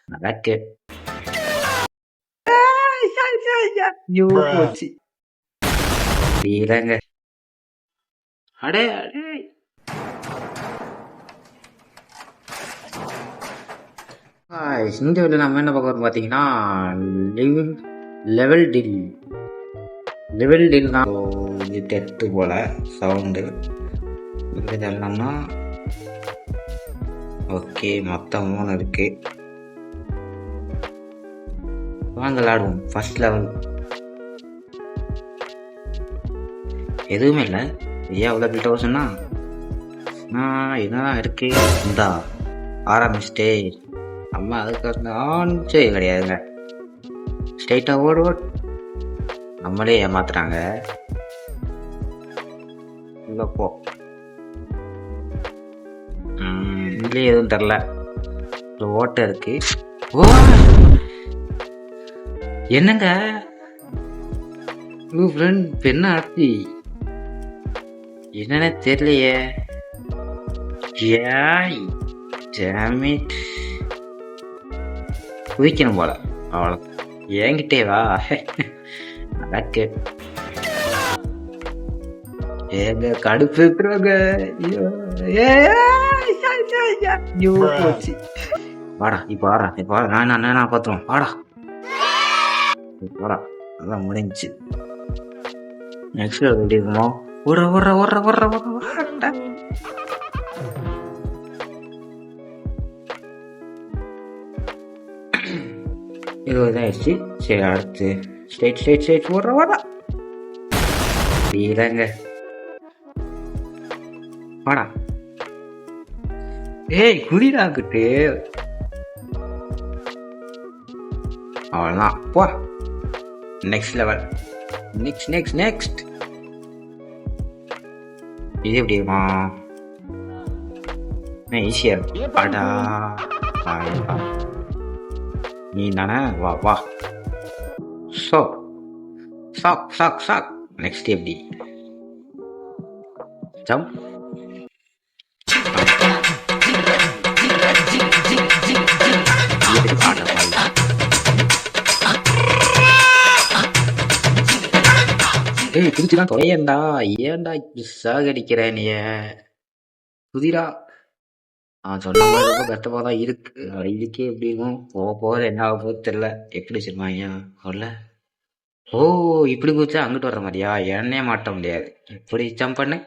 அதாக்கு ஐயோ போச்சு இல்லைங்க. அடே அடே இந்த வீடியோ நம்ம என்ன பார்க்க போறோம் பார்த்தீங்கன்னா லெவல் டில் லெவல் டில் தான். இது டெட்டு போல சவுண்டு இது என்னன்னா ஓகே மொத்தம் 3 இருக்கு. வாங்க விளாடுவோம். ஃபர்ஸ்ட் லெவல் எதுவுமே இல்லை. ஏன் அவ்வளோ பில்ட் ஹவுஸ்னா என்னதான் இருக்கு இந்தா ஆரம்பிச்சிட்டே அம்மா அதுக்கு வந்து ஆன்ச்சே கிடையாதுங்க. ஸ்ட்ரைட்டாக ஓடு நம்மளே ஏமாத்துறாங்க. இல்லை போ இதுலேயே எதுவும் தெரில. ஓட்டை இருக்கு. ஓ என்னங்க ஃப்ரெண்ட் பெண்ண ஆச்சு என்னன்னு தெரியலையே. குதிக்கணும் போல அவ்வளோ என்கிட்டே வா அதாக்கு ஏங்க கடுப்பு இருக்கிறவங்க போச்சு. வாடா இப்போ வாடா இப்போ நான் பார்த்துருவோம். வாடா வாடா அதான் முடிஞ்சிச்சு. நெக்ஸ்ட் எப்படி இருக்குமோ ஆயிடுச்சு. சரி அடுத்து ஸ்ட்ரைட் ஓடுறா இல்லைங்க. வாடா ஏய் குதிராக்கிட்டு அவ்வளோதான் போ. நெக்ஸ்ட் லெவல் நெக்ஸ்ட் இது எப்படி இருக்குமா? ஈஸியா இருக்கும். அடா நீ தானே வா சாக் நெக்ஸ்ட் எப்படி ஜம்ப் ஏய் குதிச்சுதான் தொலையண்டா. ஏன்டா சாகடிக்கிற நீ குதிரா? சொன்ன மாதிரி ரொம்ப கஷ்டமா தான் இருக்கு. இதுக்கே எப்படி இருக்கும் போக என்ன ஆக போகுது தெரியல. எப்படி வச்சிருப்பாங்க சொல்ல. ஓ இப்படி குதிச்சா அங்கிட்டு வர்ற மாதிரியா? என்னே மாட்ட முடியாது. இப்படி ஜம்ப் பண்ணு.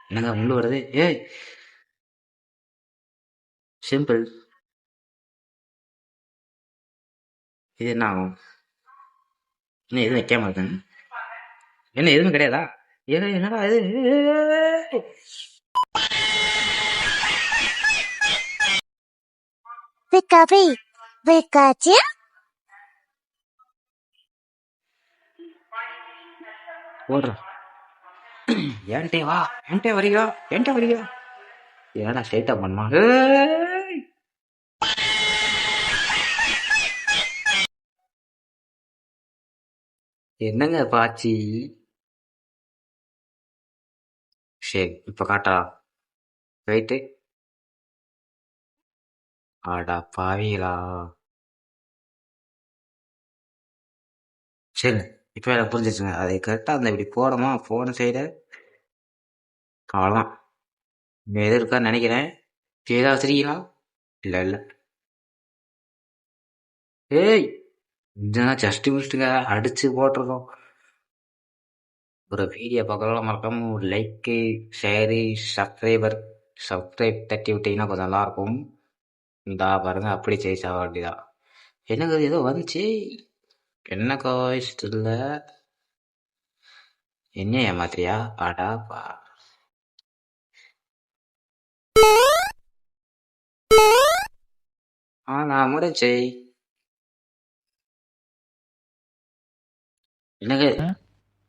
என்னங்க உள்ள வருது? ஏய் சிம்பிள். இது என்ன ஆகும்? என்ன எதுவும் வைக்காம இருக்குங்க? என்ன எதுவுமே கிடையாதா? என்னடா இது? ஓடுறோம். ஏன்ட்டே வா என்கிட்ட வரீங்க ஏன்னா ஸ்ட்ரைட்டா பண்ணுமா? என்னங்க பாச்சி? சரி இப்ப காட்டா ரைட்டு. ஆடா பாவீங்களா. சரி இப்போ எனக்கு புரிஞ்சிச்சுங்க. அதை கரெக்டாக அந்த இப்படி போடமா போன சைடு அவ்வளோதான். எது இருக்கான்னு நினைக்கிறேன். ஏதாவது வச்சிருக்கீங்களா? இல்லை ஏய் இதெல்லாம் ஜஸ்ட் மிஸ்ட்டுங்க அடிச்சு போட்டிருக்கோம். ஒரு வீடியோ பார்க்கலாம் மறக்காம ஒரு லைக்கு ஷேரு சப்ஸ்கிரைப் தட்டி விட்டீங்கன்னா கொஞ்சம் நல்லாயிருக்கும். இந்தா பாருங்க அப்படி ஜெயிச்சா வேண்டியதான். என்னங்க ஏதோ வந்துச்சு. என்ன காய்ஸ் இல்லை என்ன ஏமாத்திரியா? ஆடா பா நான் முடிஞ்சு என்னங்க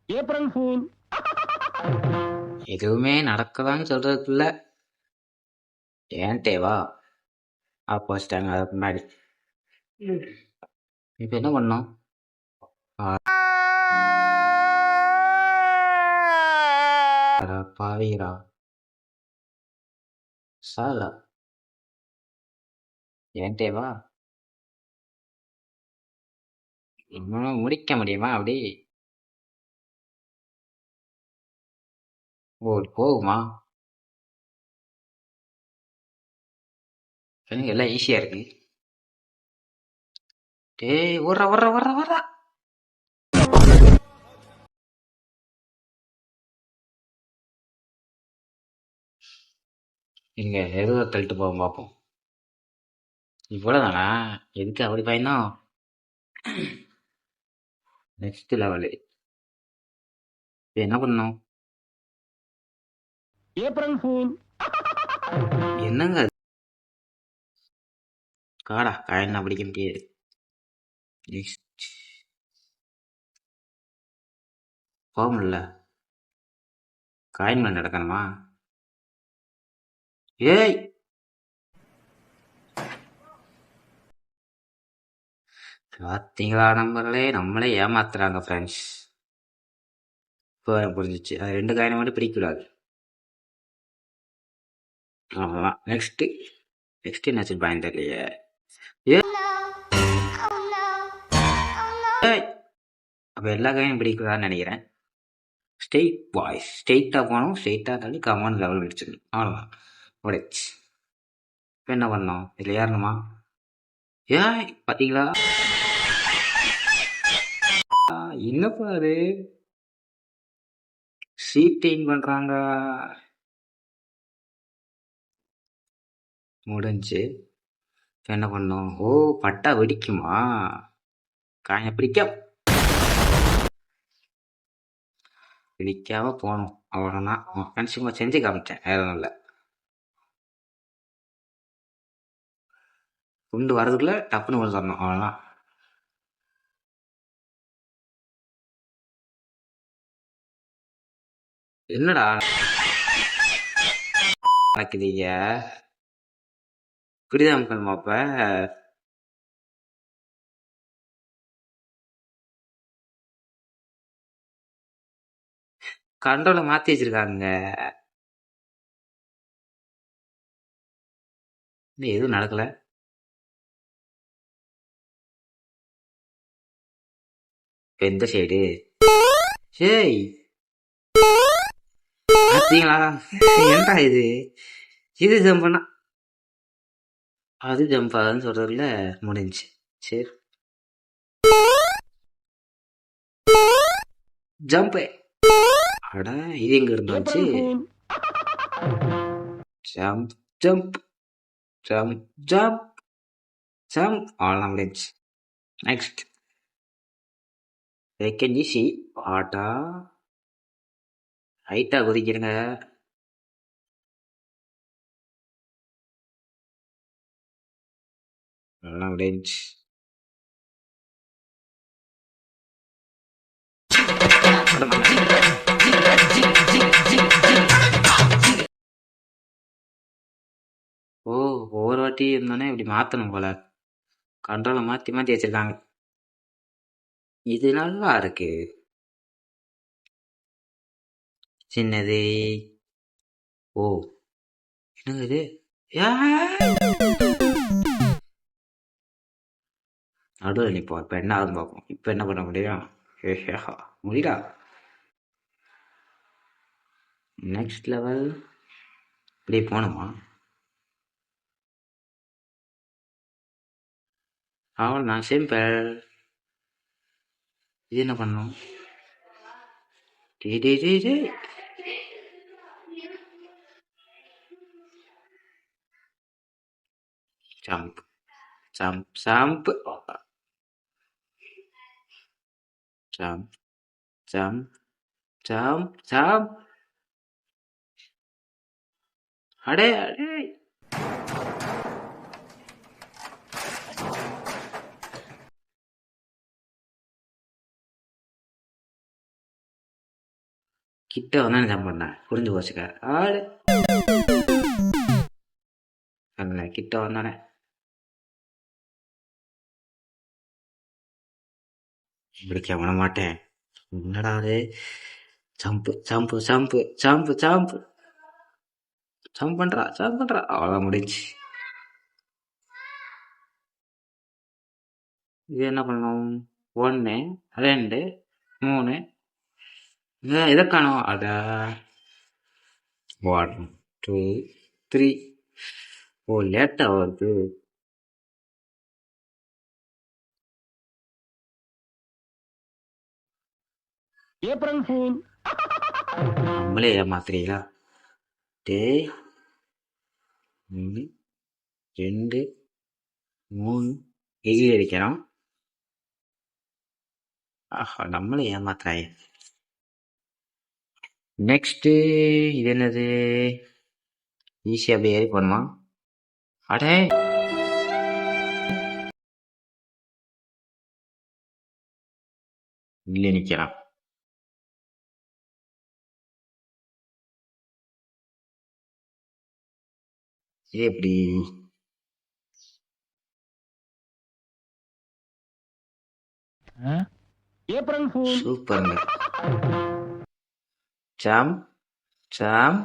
ஏப்ரல் ஃபூல் எதுவுமே நடக்கதான்னு சொல்றதுக்குள்ள ஏன்ட்டேவா ஆப்போ வச்சிட்டாங்க. அதுக்கு முன்னாடி இப்போ என்ன பண்ணோம்? பாவீரா சாலா ஏன்ட்டேவா நம்மளால முடிக்க முடியுமா அப்படி? ஓ போகுமா? எனக்கு எல்லாம் ஈஸியா இருக்கு. டேய் ஓடுறா ஓடுறா ஓடுறா ஓடுறா. இங்க ஏதோ தள்ளிட்டு போவோம் பார்ப்போம். இவ்வளவுதானா? எதுக்கு அப்படி பயந்தோம்? Next level. என்ன பண்ணணும்? April fool. என்னங்க அது? காடா காயின் பிடிக்க முடியாது. நெக்ஸ்ட் போக முடியல. காயின் மேல நடக்கணுமா? ஏய் பாத்தீங்களா நம்பர்களே, நம்மளே ஏமாத்துறாங்க ஃப்ரெண்ட்ஸ். இப்போ புரிஞ்சிச்சு. அது 2 காயினை மட்டும் பிடிக்கக்கூடாது. அவ்வளோதான். நெக்ஸ்ட் என்னாச்சு பாயிண்ட் தெரியலையே. ஏய் அப்போ எல்லா காயினும் பிடிக்கக்கூடாதுன்னு நினைக்கிறேன். ஸ்ட்ரெயிட் பாய்ஸ், ஸ்ட்ரெயிட்டாக போனோம், ஸ்ட்ரெயிட்டாக தள்ளி கமான் லெவல் அடிச்சிடணும். அவ்வளோதான் முடிச்சு. இப்போ என்ன பண்ணோம்? இதில் ஏறணுமா? ஏய் பார்த்தீங்களா? என்னப்பா அது? சீட்டிங் பண்றாங்க. முடிஞ்சு. என்ன பண்ணோம்? ஓ பட்டா வெடிக்குமா? காய பிடிக்காம போகணும். அவ்வளோதான். ஃப்ரெண்ட்ஸ் சும்மா செஞ்சு காமிச்சேன், வேற ஒன்றும் இல்லை. குண்டு வரதுக்குள்ள டப்புன்னு கொண்டு வரணும், அவ்வளோதான். என்னடா நடக்குதீங்க? இப்படிதான் அமுக்கணுமா அப்ப? கண்ட்ரோலை மாத்தி வச்சிருக்காங்க. இன்னும் எதுவும் நடக்கல. இப்ப எந்த சைடு? ஏய் பாத்தீங்களா? என்னடா இது? இது ஜம்ப் பண்ணா அது ஜம்ப் ஆகுதுன்னு சொல்றதுல முடிஞ்சு. சரி ஜம்ப். அட இது எங்க இருந்து வந்துச்சு? April fool. Jump jump jump jump jump, அவ்வளோதான் முடிஞ்சு. Next second easy. ஆட்டா ஹைட்டா குதிக்கிறங்க. அவ்வளோதான் முடிஞ்சு. ஓ ஒவ்வொரு வாட்டி இருந்தானே இப்படி மாத்தணும் போல. கண்ட்ரோலை மாத்தி மாத்தி வச்சிருக்காங்க. இது நல்லா இருக்கு. சின்னது. ஓ என்னங்க இது? நடுவில் நிற்போம். இப்போ என்ன ஆகுதுன்னு பார்ப்போம். இப்போ என்ன பண்ண முடியும்? முடியலா. நெக்ஸ்ட் லெவல் இப்படி போகணுமா? அவ்வளோதான் சிம்பிள். இது என்ன பண்ணணும்? டேய் டேய் டேய் டேய். Jump jump jump jump jump jump jump. அடே அடே. கிட்ட வந்தானே ஜம்ப் பண்ணேன், புரிஞ்சு போச்சுக்க. ஆடு அல்ல கிட்ட வந்தானே. பிடிக்க விட மாட்டேன். என்னடா அது? Jump jump jump jump jump jump பண்றா ஜம்ப் பண்றா, அவ்வளோதான் முடிஞ்சு. இது என்ன பண்ணணும்? 1 2 3 இதை காணும். அட 1 2 3. ஓ லேட்டா வருது. April fool. நம்மளே ஏமாத்துறீங்களா? டேய் 1 2 3 எகிரி அடிக்கிறோம். ஆஹா நம்மளே ஏமாத்துறாயே. நெக்ஸ்ட் இது என்னது? ஈஸியா அப்படியே ஏறி போணுமா? அடே இல்ல நிக்கிறான். இது எப்படி? April fool. சூப்பருங்க. ஜாம் ஜாம்.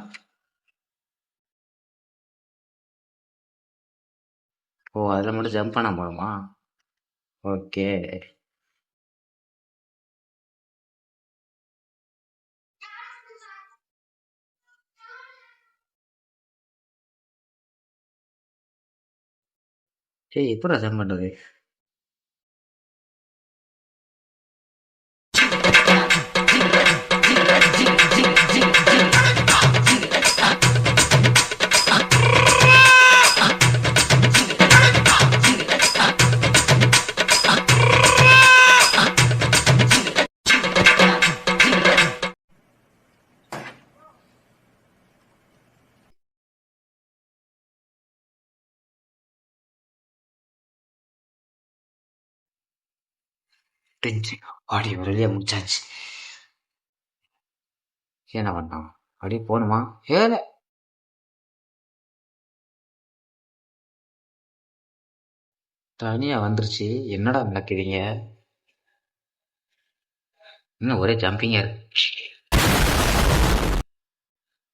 ஓ அதில் மட்டும் ஜம்ப் பண்ண போதுமா? ஓகே. சரி எப்படா ஜம்ப் பண்றது? ஆடி ஒரு வழியா முடிச்சாச்சு. என்ன பண்ணோம்? அப்படியே போகணுமா? ஏல தனியா வந்துருச்சு. என்னடா நடக்குறீங்க? இன்னும் ஒரே ஜம்பிங்கா இருக்கு.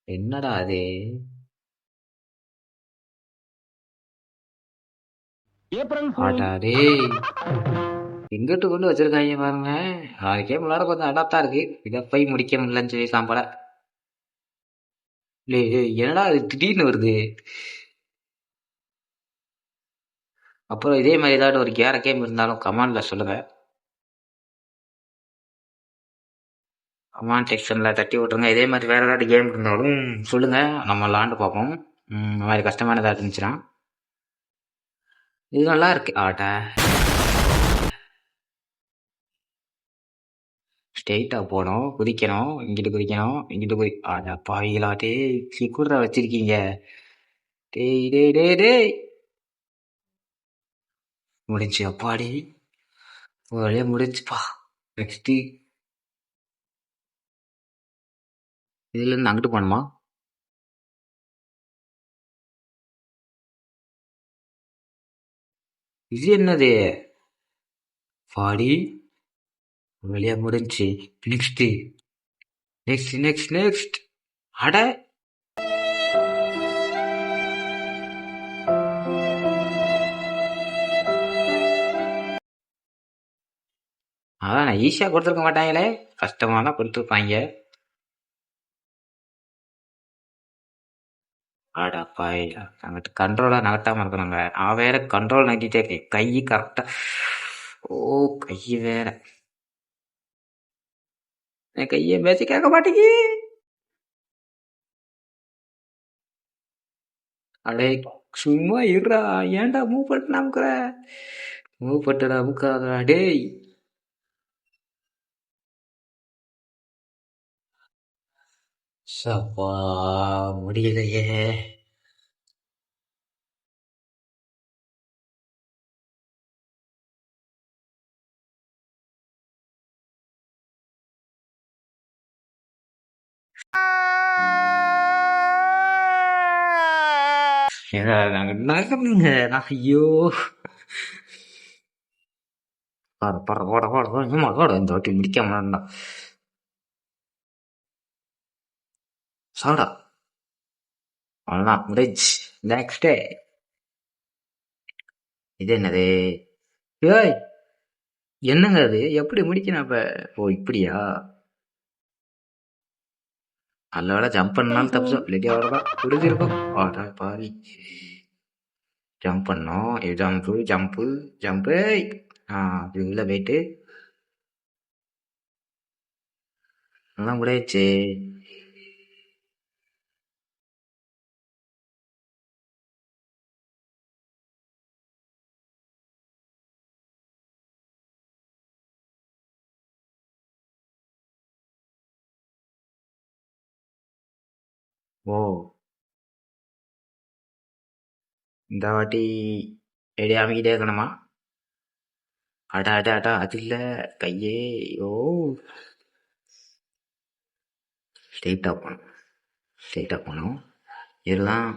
என்னடா அது? April fool. ஆடாடே எங்கிட்டு கொண்டு வச்சிருக்காங்க பாருங்க. 6 கேம் விளாட கொஞ்சம் அடாப்டா இருக்கு. இதை போய் முடிக்க முடியலன்னு சொல்லி சாம்பல. என்னடா அது திடீர்னு வருது? அப்புறம் இதே மாதிரி ஏதாவது ஒரு கேர கேம் இருந்தாலும் கமாண்ட்ல சொல்லுங்க. கமாண்ட் செக்ஷன்ல தட்டி விட்டுருங்க. இதே மாதிரி வேற ஏதாவது கேம் இருந்தாலும் சொல்லுங்க, நம்ம விளாண்டு பார்ப்போம். இந்த மாதிரி கஷ்டமான ஏதாவது இருந்துச்சுன்னா. இது நல்லா இருக்கு ஆட்டா. ஸ்ட்ரெயிட்டா போகணும், குதிக்கணும், இங்கிட்டு குதிக்கணும், இங்கிட்டு ஆடா பாவிகளாட்டே சிக்குற வச்சிருக்கீங்க. டேய் டேய் டேய் டேய் முடிஞ்சு அப்பாடி. ஒரு வழியா முடிஞ்சுப்பா. நெக்ஸ்ட் இதுல இருந்து அங்கிட்டு போகணுமா? இது என்னது? பாடி ஒரு வழியா முடிஞ்சு. Next next next next. அட அதான் நான் ஈஸியா கொடுத்துருக்க மாட்டாங்களே, கஷ்டமா தான் கொடுத்துருப்பாங்க. ஆடா பாயில அங்கிட்டு கண்ட்ரோலா நகட்டாம இருக்கணுங்க. நான் வேற கண்ட்ரோல் நகட்டிட்டே இருக்கேன். கை கரெக்டா. ஓ கை வேற. என் கையை பேசி கேட்க மாட்டேங்கி. அடே சும்மா இருடா. ஏன்டா மூவ் பண்ணிட்டு அமுக்குற? மூவ் பண்ணிட்டு அமுக்காதடா டேய். சப்பா முடியலையே. நாங்க நகருங்க. ஐயோ ஓட இந்த வாட்டி முடிக்க மாட்டா. சாடா அவ்வளோதான் முடிச்சு. நெக்ஸ்ட் இது என்னது? ஏய் என்னங்க அது எப்படி முடிக்கணும் அப்ப? ஓ இப்படியா? நல்ல வேலை ஜம்ப் பண்ணாலும் தப்பிச்சோம், இல்லாட்டி அவ்வளோதான் முடிஞ்சிருக்கும். ஆடா பாவி, ஜம்ப் பண்ணோம், ஜம்ப்பு ஜம்ப்பு ஜம்ப்பு. அப்படி உள்ள போயிட்டு நல்லா முடியாச்சு. ஓ இந்த வாட்டி எடி அமைக்கிட்டே இருக்கணுமா? அடா அடா அடா, அது இல்ல கையே. ஓ ஸ்ட்ரெயிட்டாக போகணும், ஸ்ட்ரெயிட்டாக போகணும். இதெல்லாம்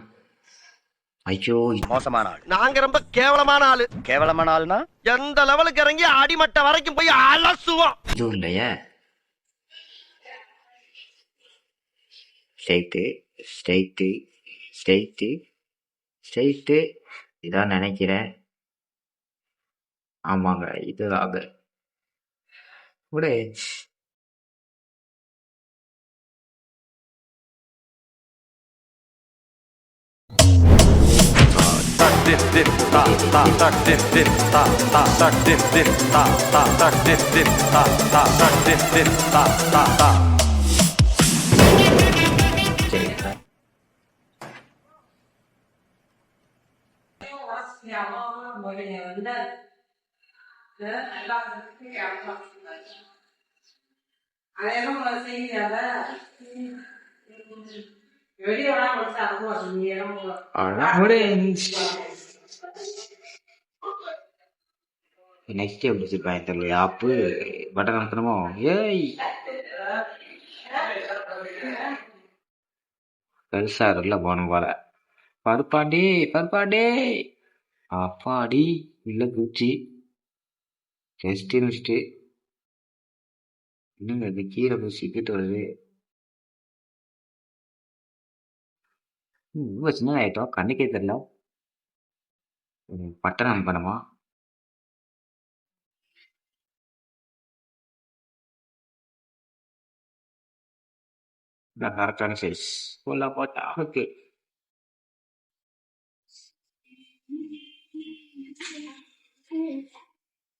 ஐயோ மோசமான ஆள். நாங்க ரொம்ப கேவலமான ஆளு. கேவலமான ஆள்னா எந்த லெவலுக்கு இறங்கி அடிமட்ட வரைக்கும் போய் அலசுவோம். இதுவும் இல்லையே. ஸ்ட்ரெயிட்டு ஸ்ட்ரெயிட்டு ஸ்ட்ரெயிட்டு ஸ்ட்ரெயிட்டு இதான் நினைக்கிறேன். ஆமாங்க இதுதாங்க. விடு. சரி நெக்ஸ்ட் எப்படி வச்சிருப்பாங்க தெரியல. ஆப்பு பட்டன் அமுத்தணுமோ? ஏய் பெருசா இருக்குல்ல போகணும் போல. பருப்பாண்டி பருப்பாண்டி, அப்பாடி இல்லை குச்சி ஜஸ்ட் மிஸ்ட்டு. இன்னும் அது கீரை பூசிக்கிட்டு வருது. ரொம்ப சின்ன ஆயிட்டோம், கண்ணுக்கே தெரியல. பட்டன் அனுப்பணுமா? கரெக்டான சைஸ் போல போட்டா ஓகே.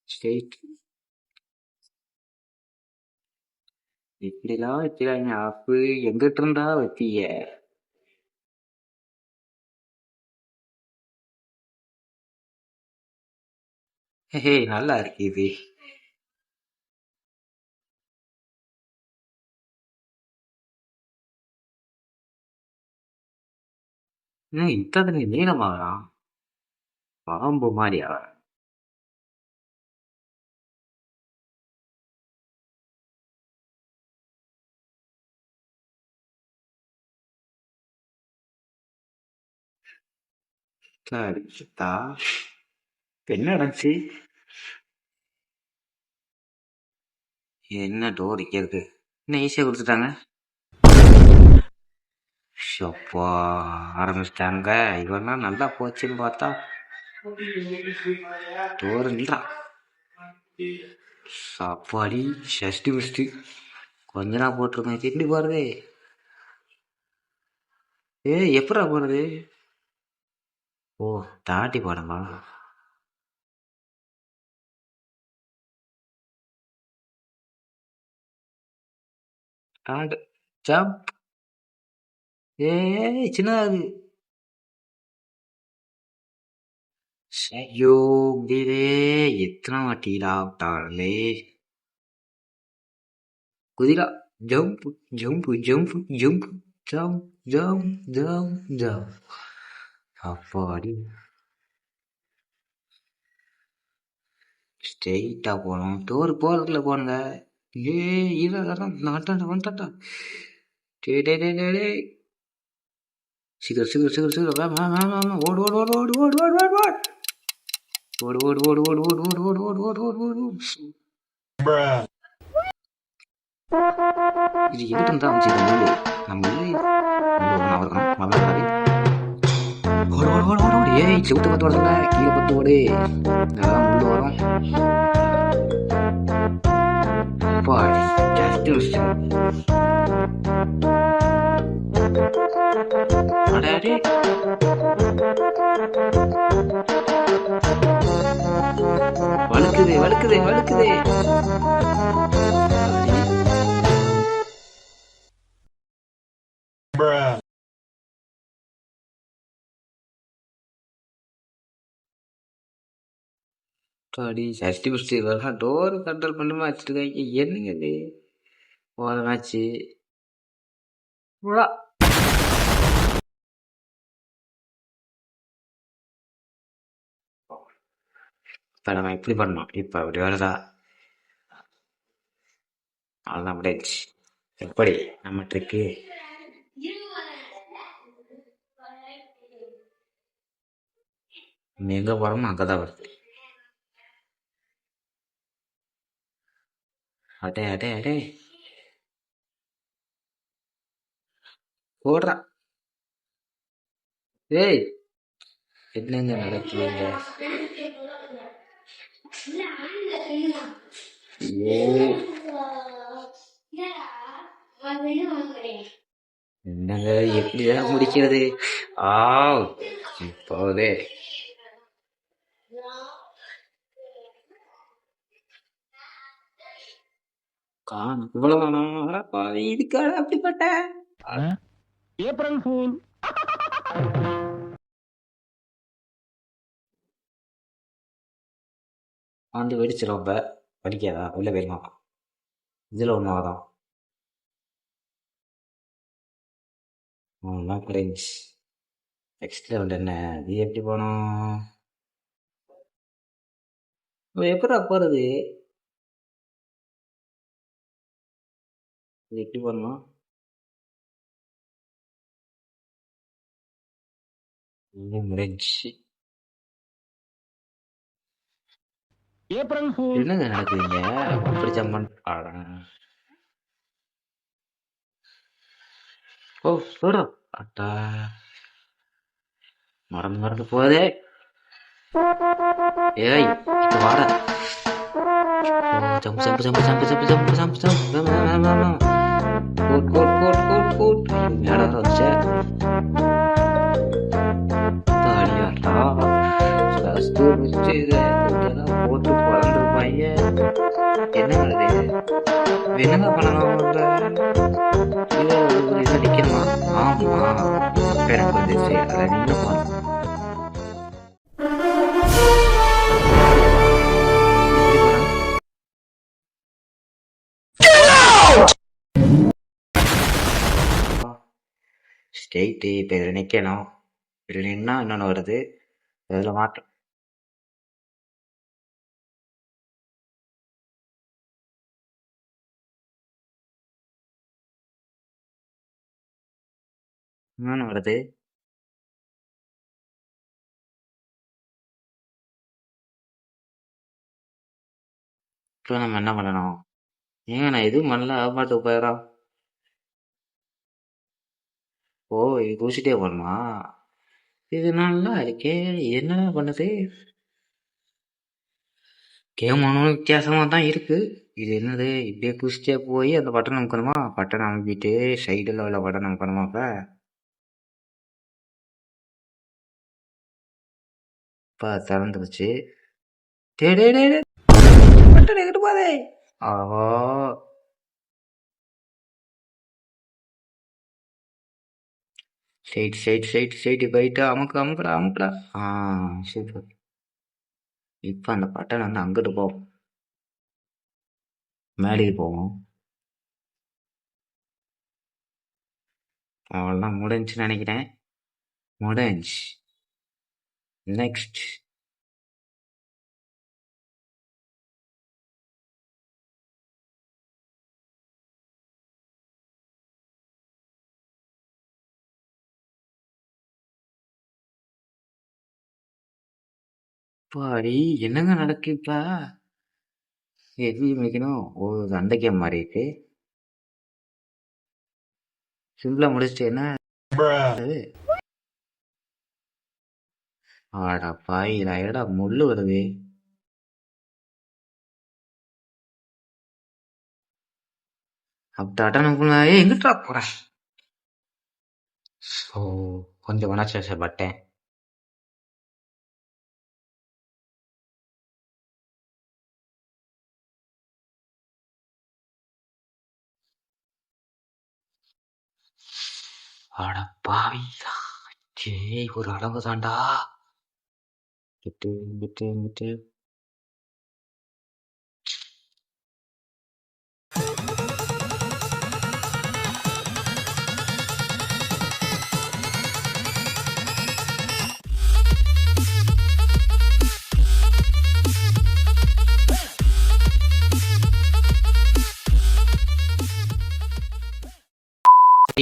ஸ்ட்ரெயிட் இப்படிலாம் வைக்கிறாங்க. ஆப்பு எங்கிட்ட இருந்தா வச்சிய? ஹே நல்லா இருக்கு இது. இத்தனை நீளமாகலாம் பாம்பு மாதிரி அவன். சரி சித்தா, என்ன நடந்துச்சு? என்ன டோர் இருக்கு? என்ன ஈஸியாக கொடுத்துட்டாங்க. ஷப்பா ஆரம்பிச்சிட்டாங்க. இவனா நல்லா போச்சுன்னு பார்த்தா டோர் இல்லா. சாப்பாடி ஷஷ்டி மிஸ்டி கொஞ்ச நாள் போட்டிருக்கேன். எப்படி போறது? எப்படா போறது? ஓ தாட்டி போடமா? ஜம்ப். சின்னதாது. ஐயோ முடியலே. எத்தனை வாட்டிடா விட்டாங்களே. குதிரா jump jump jump jump jump jump jump jump. அப்பாடி ஸ்ட்ரெயிட்டா போனோம். டோர் போறதுக்குள்ள போனுங்க. இதெல்லாம் நாட்டாண்டா வந்துட்டாண்டா. சீக்கிரம் சீக்கிரம் சீக்கிரம் சீக்கிரம் ஓடு ஓடு ஓடு ஓடு ஓடு ஓடு ஓடு ஓடு ஓடு ஓடு ஓடு ஓடு ஓடு ஓடு ஓடு ஓடு ஓடு ஓடு ஓடு. இது எதுக்கு தான் வச்சுருக்கோம் நம்ம ஓடு ஓடு ஓடு ஓடு. ஏய் செவுத்து பத்து வரல, கீழே பத்து ஓடு. அதெல்லாம் முள்ளு வரும். முடிச்சிட்டு அடே வழுக்குது வழுக்குது வழுக்குது. அடி சஷ்டி புஷ்டி வரலாம் டோர் கண்ட்ரோல் பண்ணுமா வச்சிருக்காங்க. என்னங்க இது போன மேட்ச்சு இப்ப நம்ம இப்படி பண்ணோம். இப்ப அப்படி வருதா? அவ்வளோதான் முடியாச்சு. எப்படி நம்ம ட்ரிக்கு நம்ம எங்க போறோமோ அங்கதான் வருது. அடே அடே அடே போடுறா. ஏய் என்னங்க நடக்குதுங்க? ஐயோ என்னங்க எப்படிதான் முடிக்கிறது? ஆ இப்போதே இவ்வளவு இதுக்காக அப்படிப்பட்ட ஏப்ரல் ஃபூல். வந்து வெடிச்சு ரொம்ப வலிக்காதா? உள்ள போயிருமா? இதுல ஒண்ணு ஆகாதான். ஃப்ரெண்ட்ஸ் நெக்ஸ்ட் லெவல் என்ன? இது எப்படி போனோம்? எப்படா போறது? இது எப்படி பண்ணணும்? முடிஞ்சு. April fool. என்னங்க நடக்குதுங்க? அப்படி ஜம்மன் ஓ போடா அட்டா மறந்து மறந்து போதே. ஏய் இது வாடா. Jump jump jump jump jump jump jump jump coat coat coat coat coat மேல வச்ச தாடியாடா ஃபர்ஸ்ட் வச்சு இதெல்லாம் போட்டு குழந்துருப்பாங்க. என்னங்க இது என்னங்க பண்ணணும்? இதை நிக்கணுமா? ஆமா எனக்கு வந்துச்சு. அதை நின்னுமா? ஸ்ட்ரெயிட்டு இப்போ இதில் நிற்கணும். இதில் நின்னா இன்னொன்று வருது. இதில் மாற்றம் இன்னொன்று வருது. இப்போ நம்ம என்ன பண்ணணும்? ஏங்க நான் எதுவும் பண்ணல. பாட்டு போயிடா. ஓ இது பூசிட்டே போகணுமா? இது நல்லா இருக்கே. என்ன பண்ணுது? கேம் ஒன்றும் வித்தியாசமாக தான் இருக்கு. இது என்னது? இப்படியே குதிச்சிட்டே போய் அந்த பட்டன் அமுக்கணுமா? பட்டன் அமுக்கிட்டு சைடில் உள்ள பட்டன் அமுக்கணுமா? இப்போ திறந்துருச்சு. பட்டன் எங்கிட்டு போதே? ஆஹோ சைட் சைட் சைட் சைடு போயிட்டு அமுக்கு அமுக்குடா அமுக்குடா. சூப்பர். இப்போ அந்த பட்டன் வந்து அங்கிட்டு போவோம். மேலேக்கு போவோம். அவ்வளோதான் முடிஞ்சுன்னு நினைக்கிறேன். முடிஞ்சு. நெக்ஸ்ட் பாடி என்னங்க நடக்கு இப்ப? எப்படி வைக்கணும்? ஓ அந்த கேம் மாதிரி இருக்கு. சிம்பிளா முடிச்சுட்டு என்ன ஆடா பாயிரா எடா முள்ளு வருது. அப்படாட்டா நம்ம எங்கிட்டா போறேன். ஸோ கொஞ்சம் உணர்ச்சி பட்டேன். அட பாவி, ஒரு அளவு தாண்டா. விட்டு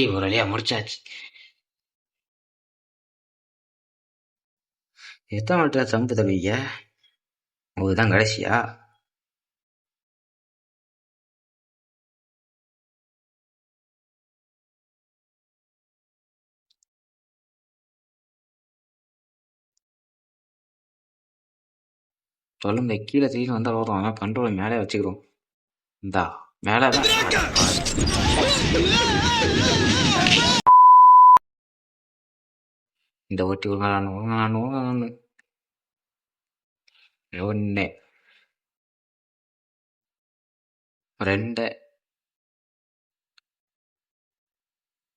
ஒரு வழியா முடிச்சாச்சு. எத்தனை மாட்டில் சம்பு தருவீங்க? இதுதான் கடைசியா? சொல்லுங்க, கீழே தீனு வந்தால் வரும். ஆனால் கண்ட்ரோலை மேலே வச்சுக்கிறோம். இந்தா மேலே தான். இந்த ஓட்டி ஒன்று 2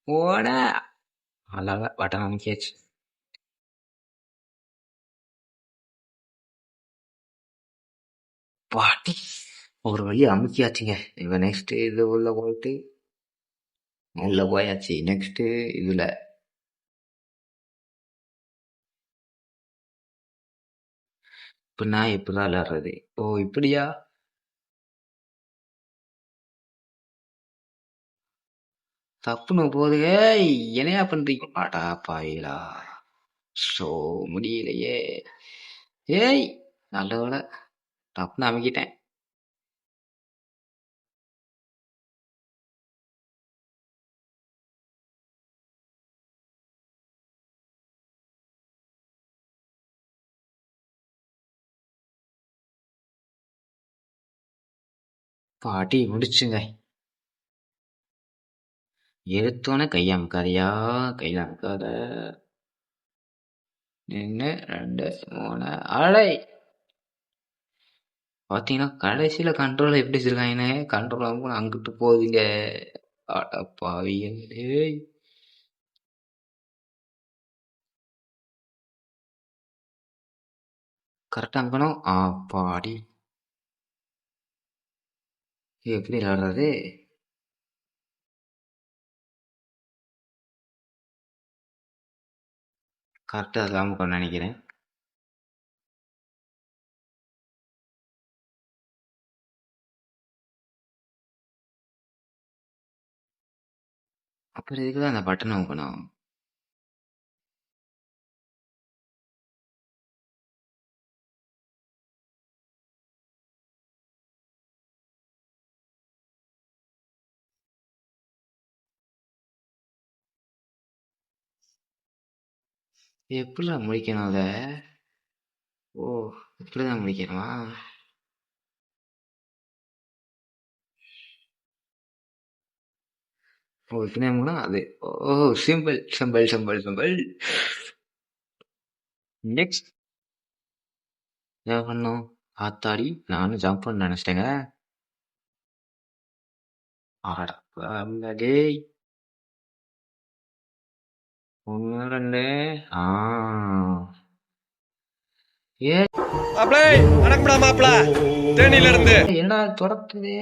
ஓட அழகா பட்டன் அமைக்கியாச்சு. பாட்டி ஒரு வழி அமுக்கியாச்சுங்க. இப்போ நெக்ஸ்ட் இது உள்ள போயிட்டு உள்ள போயாச்சு. நெக்ஸ்ட் இதுல இப்போ நான் எப்படிதான் விளையாடுறது? ஓ இப்படியா? தப்புன்னு போதுங்க. என்னையா பண்றீங்க? பாடா பாயிலா. ஸோ முடியலையே. ஏய் நல்ல வேலை, தப்புன்னு அமைக்கிட்டேன். பாட்டி முடிச்சுங்க. எடுத்தோன்னே கையை அமுக்காதையா, கையில் அமுக்காத. நின்று 2 3 அடை. பார்த்தீங்கன்னா கடைசியில் கண்ட்ரோல் எப்படி வச்சிருக்காங்கன்னு. கண்ட்ரோல் அமுக்கணும் அங்கிட்டு போகுதுங்க. அட பாவிகள். ஏய் கரெக்டாக அமுக்கணும். பாடி எப்படி விளையாடுறது? கரெக்டாக அது அமுக்கணும்னு நினைக்கிறேன். அப்புறம் இதுக்கு தான் அந்த பட்டன் அமுக்கணும். எப்படிலாம் முடிக்கணும் அதை? ஓ இப்படிதான் முடிக்கணுமா? ஓ இப்படி அமுக்கணும் அது. ஓ simple simple simple simple. Next என்ன பண்ணோம்? ஆத்தாடி நானும் ஜம்ப் பண்ண நினைச்சிட்டேங்க. ஆடா டேய். 1 2 ஏ மாப்பிளை வணக்கம்டா மாப்பிள தேனியில இருந்து. என்னடா துரத்துதே.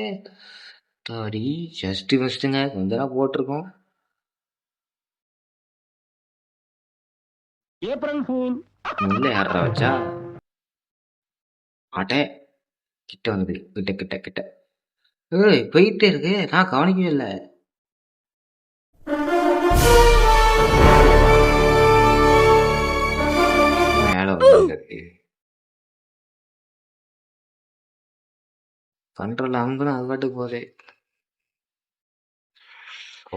தாடி ஜஸ்ட் ஃபஸ்ட்டுங்க கொஞ்ச நேரம் போட்டிருக்கோம். April fool. உள்ள யாரா வச்சா? மாட்டே. கிட்ட வந்தது. கிட்ட கிட்ட கிட்ட. ஏய் போயிட்டே இருக்கு, நான் கவனிக்கவே இல்லை. மேல வந்து கண்ட்ரோல் அமுக்கணும், அது பாட்டுக்கு போதே.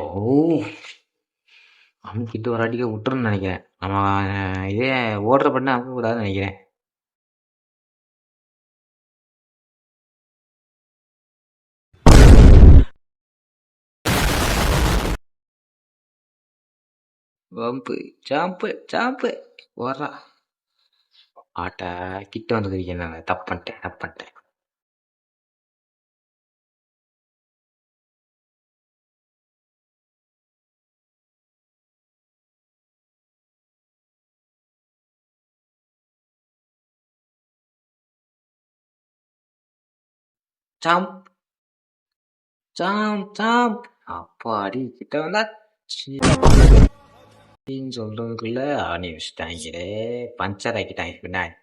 ஓ அமுக்கிட்டு ஒரு அடிக்க விட்டுருன்னு நினைக்கிறேன். நம்ம இதே ஓடுற பண்ண அமுக்க கூடாதுன்னு நினைக்கிறேன். வம்பு ஜாம்பு ஜாம்பு ஓடுறா ஆட்டா கிட்ட வந்துருக்கேன். நான் தப்பு பண்ணிட்டேன். ஜாம்ப் ஜாம்ப் ஜாம்ப் அப்பாடி கிட்ட வந்தா சொல்றதுக்குள்ள ஆணி வச்சுட்டாங்களே, பஞ்சர் ஆக்கிட்டாங்க பின்னாடி.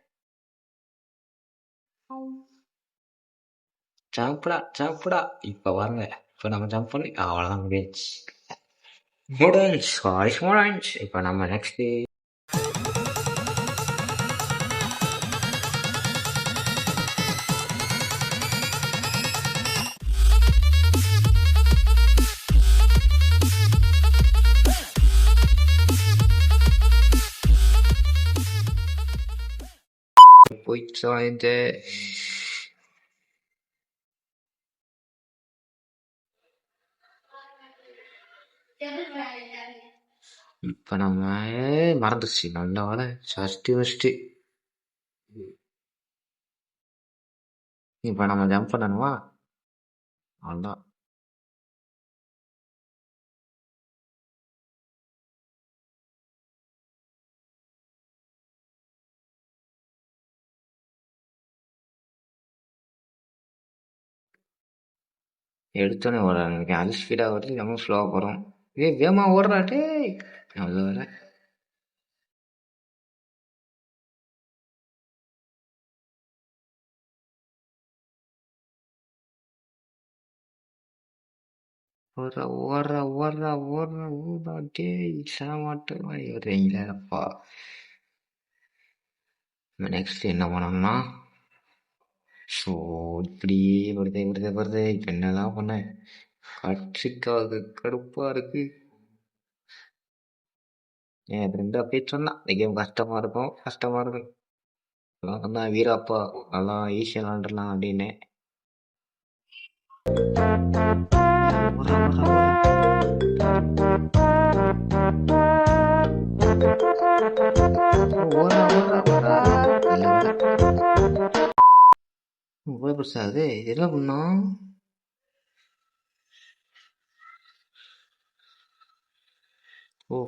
ஜாம்புடா இப்ப வாங்க. இப்ப நம்ம ஜம்ப் பண்ணி அவ்வளவுதான் முடிஞ்சு. இப்ப நம்ம நெக்ஸ்ட் போயிட்டு வாங்கிட்டு இப்ப நம்ம மறந்துச்சு. நல்ல வேலை ஃபர்ஸ்ட் இப்ப நம்ம ஜம்ப் பண்ணணுமா? அவ்வளோதான். எடுத்தோன்னே ஓடுறாங்க. அது ஸ்பீடா வருது, நம்ம ஸ்லோவா போறோம். வேகமா ஓடுறா டேய். நல்ல வேலை. ஓடுறா டேய். சாமாட்டமா வருவீங்களப்பா. நெக்ஸ்ட் என்ன பண்ணோம்னா, ஸோ இப்படி வருது. இப்ப என்னதான் பண்ண கட்சிக்காது கடுப்பா இருக்கு. என் ஃப்ரெண்டு அப்படியே சொன்னான், இந்த கேம் கஷ்டமா இருக்கும். அதான் சொன்னான், வீராப்பா அதெல்லாம் ஈஸியா விளாண்டுலாம் அப்படின்னு. அது என்ன பண்ணோம்?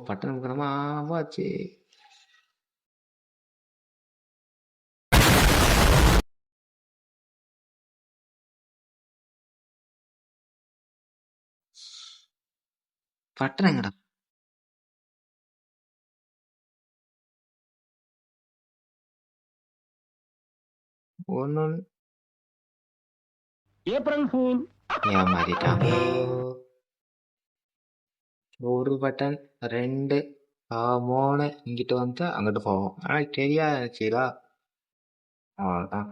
பட்டணம் கிரமா ஆச்சு. பட்டணங்கடா ஒன்னு ஏப்ரல் ஃபூல். ஏமாறிட்டாங்க. ஒரு பட்டன் 2 3 இங்கிட்டு வந்து அங்கிட்டு போவோம். ஆனா தெரியாதுடா. அவ்வளோதான்.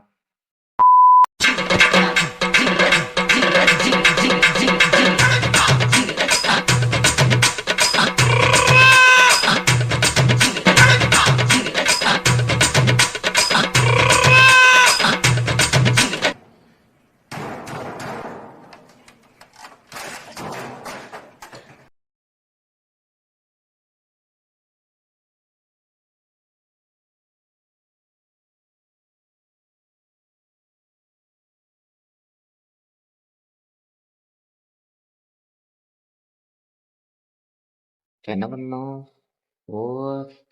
என்ன பண்ணோம்?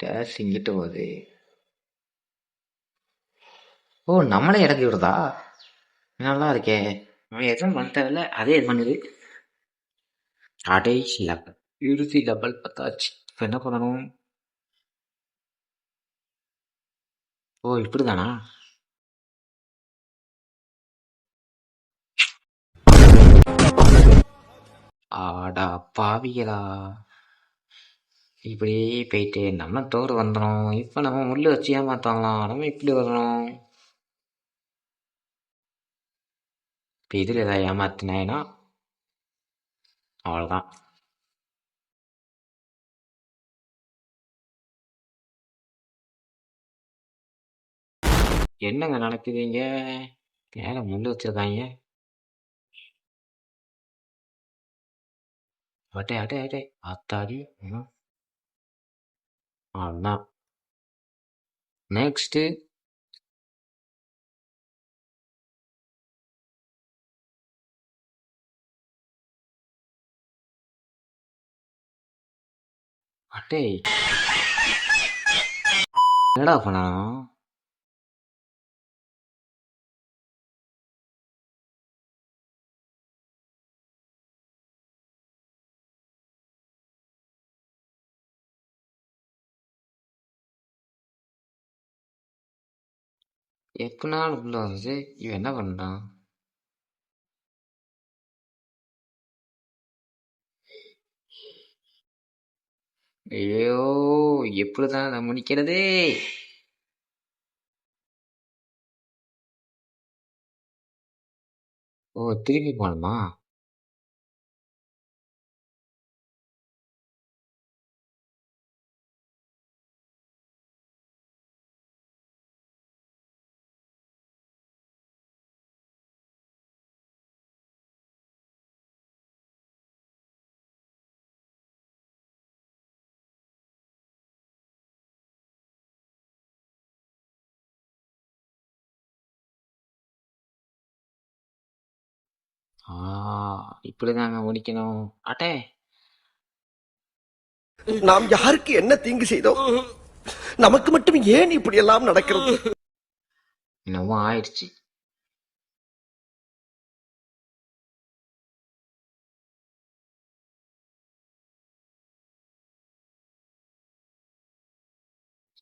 டேஷ் இங்கிட்டு போகுது. நம்மளே இறக்கி விடுதா? நல்லா இருக்கே. எதுவும் பண்ண தேவையில்ல, அதே இது பண்ணுது. கடைசி லெவல், இறுதி லெவல் பார்த்தாச்சு. இப்போ என்ன பண்ணணும்? இப்படிதானா? ஆடா பாவிகளா. இப்படி போயிட்டு நம்ம தோறு வந்துடும். இப்ப நம்ம முள்ளு வச்சு ஏமாத்தாங்களாம், நம்ம இப்படி வரணும். இப்ப இதுல ஏதாவது ஏமாத்தினேன்னா அவ்வளவுதான். என்னங்க நடக்குதுங்க? மேல முள்ளு வச்சிருக்காங்க. அட்டே ஆத்தாடி. அதான் நெக்ஸ்ட். அட்டே என்னடா பண்ணா? எப்பனாலும் உள்ள வருது, இவன் என்ன பண்ணான்? ஐயோ, எப்படிதான் நான் முடிக்கிறது? ஓ, திருப்பி போகணுமா? ஆ, இப்படிதாங்க முடிக்கணும். அட்டே நாம் யாருக்கு என்ன தீங்கு செய்தோம்? நமக்கு மட்டும் ஏன் இப்படி எல்லாம் நடக்கிறது? என்னமோ ஆயிடுச்சு.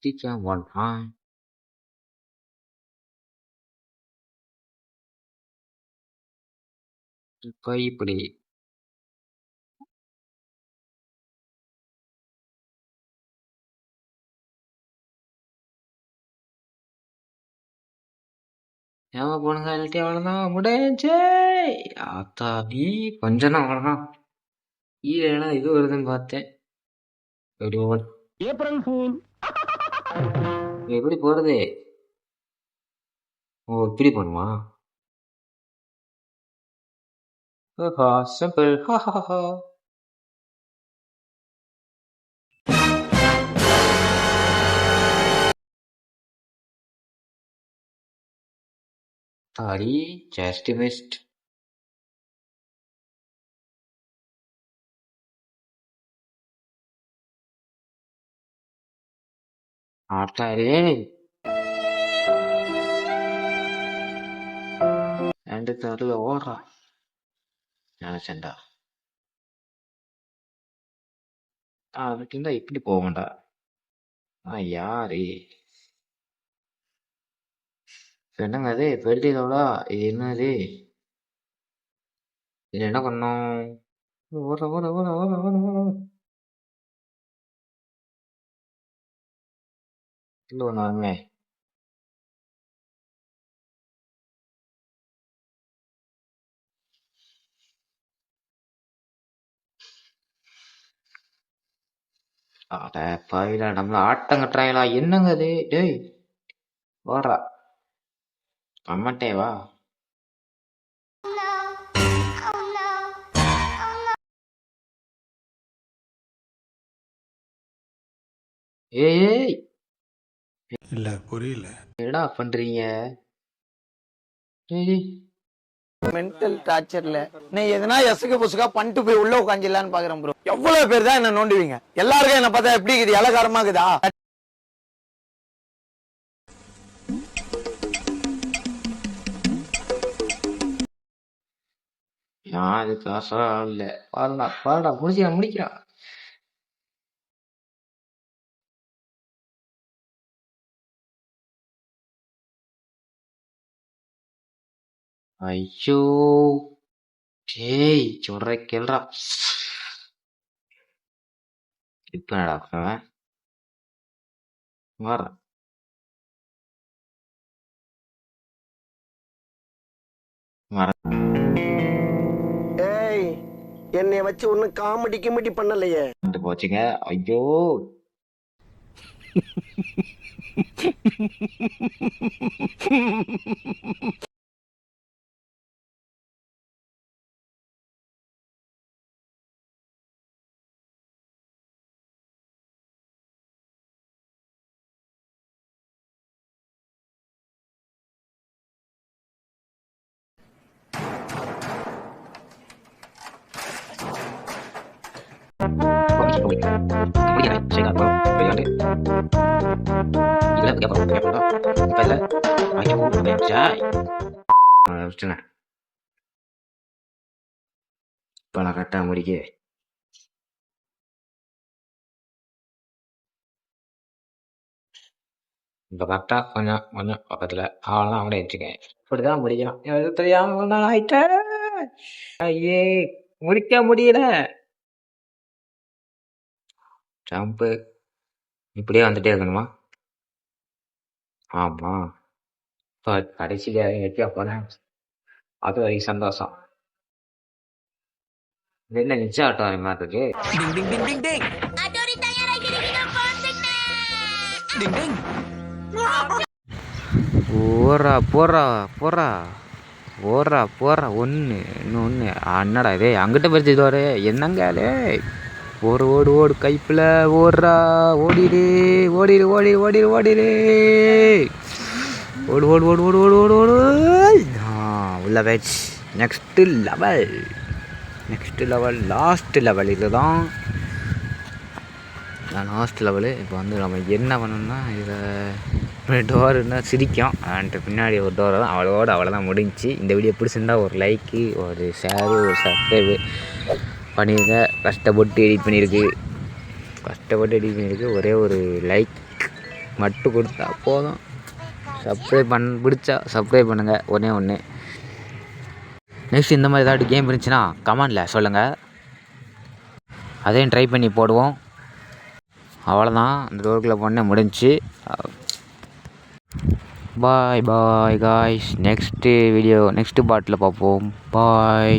சீக்கிரம் பண்ணா. இப்போ இப்படி ஏமா போனுங்க, இல்லாட்டி அவ்வளோதான் முடிஞ்சு. ஆத்தாடி கொஞ்சம் தான் அவ்வளோதான். ஈரேனா இது வருதுன்னு பார்த்தேன். எப்படி ஏப்ரல் ஃபூல். எப்படி போறது? ஓ, இப்படி பண்ணுமா? ஓஹோ, சிம்பிள். ஹா. தாடி ஜஸ்ட் மிஸ்ட். ஆட்டாரே ரெண்டு தடவை ஓடுறா. நினைச்சேன்டா. அதுக்கு இருந்தா இப்படி போகண்டா. யாரு என்னங்க அது பெல்டிலோடா? இது என்னது? இது என்ன பண்ணும்? ஓட. இல்லை ஒன்றுமே. அட பாவிடா, நம்மள ஆட்டம் கட்டுறாங்களா? என்னங்க அது? டேய் ஓடுறா. அம்மட்டே வா. ஏய், இல்ல புரியல. என்னடா பண்றீங்க? ஏய், மென்டல் டார்ச்சர்ல நீ எதனா எசுக்கு புசுக்கா பண்ணிட்டு போய் உள்ள உட்காந்துலான்னு பாக்குறேன் ப்ரோ. எவ்வளவு பேர் தான் என்ன நோண்டுவீங்க? எல்லாருக்கும் என்ன பார்த்தா எப்படி இருக்குது? இலகாரமா இருக்குதா? நான் அதுக்கு ஆசை இல்ல. பாருடா முடிக்கிறான். ஐயோ, டேய் சொல்ற கேள்றா. இப்ப என்னடா வர வர ஏய், என்னைய வச்சு ஒன்னும் காமெடி கிமெடி பண்ணலையே. போச்சுங்க. ஐயோ, முடிக்கிறேன் சரி அப்புறம் விளையாடு இதில் கேட்போம் கேட்போம் இப்போ இல்லை விட்டுனேன் இப்போ நான் கரெக்டாக முடிக்க இப்போ கரெக்டாக கொஞ்சம் கொஞ்சம் பக்கத்தில் அவ்வளோதான் அவங்களே வச்சுக்கேன் இப்படி தான் முடிக்கணும் எது தெரியாமல் நான் ஆயிட்டேன் ஐயே முடிக்க முடியல ஜம்பு இப்படியே வந்துட்டே இருக்கணுமா ஆமாம் இப்போ கடைசியில் எப்படியா போனேன் அது வரைக்கும் சந்தோஷம் இது என்ன நிச்சயம் ஆட்டம் வர மாதிரி இருக்கு போறா போறா போறா போறா போறா ஒன்று இன்னொன்று அண்ணடா இதே அங்கிட்ட பறிச்சு வர என்னங்காலே ஓடு ஓடு ஓடு கைப்பில் ஓடுறா ஓடிடு ஓடிடு ஓடிடு ஓடிடு ஓடிடு ஓடு ஓடு ஓடு ஓடு ஓடு ஓடு ஓடு உள்ள patch next level last level இதுதான் லாஸ்ட் லெவலு இப்போ வந்து நம்ம என்ன பண்ணணும்னா இதை டோர் இருந்தால் சிரிக்கும் அன்ட்டு பின்னாடி ஒரு டோர் தான் அவ்வளோதான் முடிஞ்சிச்சு. இந்த வீடியோ பிடிச்சிருந்தா ஒரு லைக்கு ஒரு ஷேரு ஒரு சப்ஸ்கிரைபு பண்ணிடுங்க. கஷ்டப்பட்டு எடிட் பண்ணியிருக்கு ஒரே ஒரு லைக் மட்டும் கொடுத்தா போதும். பிடிச்சா சப்ஸ்கிரைப் பண்ணுங்கள் ஒன்று. நெக்ஸ்ட் இந்த மாதிரி ஏதாவது கேம் இருந்துச்சுன்னா கமெண்டில் சொல்லுங்கள், அதையும் ட்ரை பண்ணி போடுவோம். அவ்வளோதான், இந்த டோருக்குள்ளே பண்ண முடிஞ்சிச்சு. பாய் காய்ஸ், நெக்ஸ்ட்டு பார்ட்டில் பார்ப்போம். பாய்.